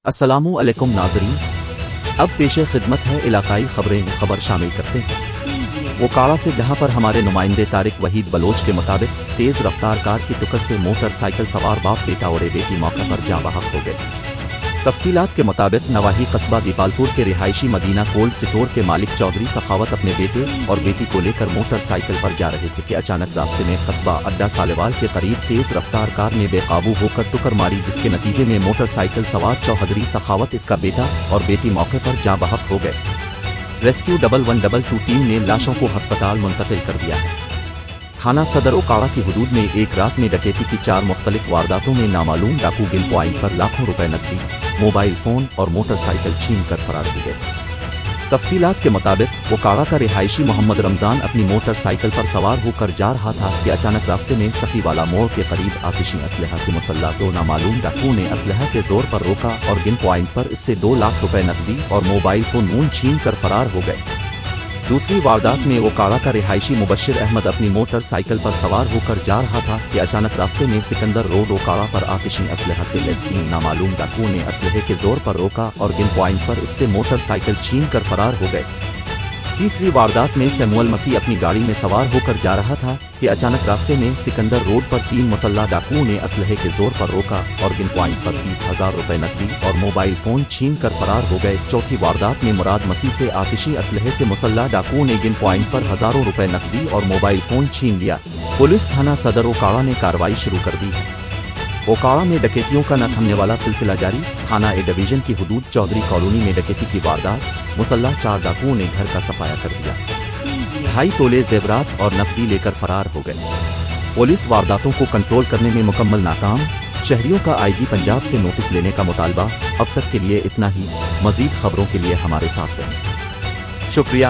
السلام علیکم ناظرین، اب پیش خدمت ہے علاقائی خبر شامل کرتے ہیں۔ اوکاڑا سے، جہاں پر ہمارے نمائندے طارق وحید بلوچ کے مطابق تیز رفتار کار کی ٹکر سے موٹر سائیکل سوار باپ بیٹا اور بیٹی موقع پر جاں بحق ہو گئے۔ تفصیلات کے مطابق نواحی قصبہ دیپالپور کے رہائشی مدینہ کولڈ سٹور کے مالک چودھری سخاوت اپنے بیٹے اور بیٹی کو لے کر موٹر سائیکل پر جا رہے تھے کہ اچانک راستے میں قصبہ اڈا سالیوال کے قریب تیز رفتار کار نے بے قابو ہو کر ٹکر ماری، جس کے نتیجے میں موٹر سائیکل سوار چودھری سخاوت، اس کا بیٹا اور بیٹی موقع پر جاں بحق ہو گئے۔ ریسکیو 112 ٹیم نے لاشوں کو ہسپتال منتقل کر دیا ہے۔ تھانہ صدر اوکاڑا کی حدود میں ایک رات میں ڈکیتی کی 4 مختلف وارداتوں میں نامعلوم ڈاکو گن پوائنٹ پر لاکھوں روپے نقدی، موبائل فون اور موٹر سائیکل چھین کر فرار ہو گئے۔ تفصیلات کے مطابق اوکاڑا کا رہائشی محمد رمضان اپنی موٹر سائیکل پر سوار ہو کر جا رہا تھا کہ اچانک راستے میں سخی والا موڑ کے قریب آتشی اسلحہ سے مسلح 2 نامعلوم ڈاکوؤں نے اسلحہ کے زور پر روکا اور گن پوائنٹ پر اس سے 2 لاکھ روپے نقدی اور موبائل فون چھین کر فرار ہو گئے۔ دوسری واردات میں اوکاڑا کا رہائشی مبشر احمد اپنی موٹر سائیکل پر سوار ہو کر جا رہا تھا کہ اچانک راستے میں سکندر روڈ اوکاڑا پر آتشی اسلحہ سے لیس 3 نامعلوم ڈاکوؤں نے اسلحے کے زور پر روکا اور گن پوائنٹ پر اس سے موٹر سائیکل چھین کر فرار ہو گئے۔ تیسری واردات میں سیموئل مسیح اپنی گاڑی میں سوار ہو کر جا رہا تھا کہ اچانک راستے میں سکندر روڈ پر 3 مسلح ڈاکوؤں نے اسلحے کے زور پر روکا اور گن پوائنٹ پر 30,000 روپے نقدی اور موبائل فون چھین کر فرار ہو گئے۔ چوتھی واردات میں مراد مسیح سے آتشی اسلحے سے مسلح ڈاکوؤں نے گن پوائنٹ پر ہزاروں روپے نقدی اور موبائل فون چھین لیا۔ پولیس تھانہ صدر اوکاڑا نے کارروائی شروع کر دی ہے۔ اوکاڑا میں ڈکیتیوں کا نہ تھمنے والا سلسلہ جاری۔ تھانہ اے ڈویژن کی حدود چودھری کالونی میں ڈکیتی کی واردات، مسلح 4 ڈاکوؤں نے گھر کا صفایا کر دیا، 2.5 تولے زیورات اور نقدی لے کر فرار ہو گئے۔ پولیس وارداتوں کو کنٹرول کرنے میں مکمل ناکام، شہریوں کا آئی جی پنجاب سے نوٹس لینے کا مطالبہ۔ اب تک کے لیے اتنا ہی، مزید خبروں کے لیے ہمارے ساتھ رہیں۔ شکریہ۔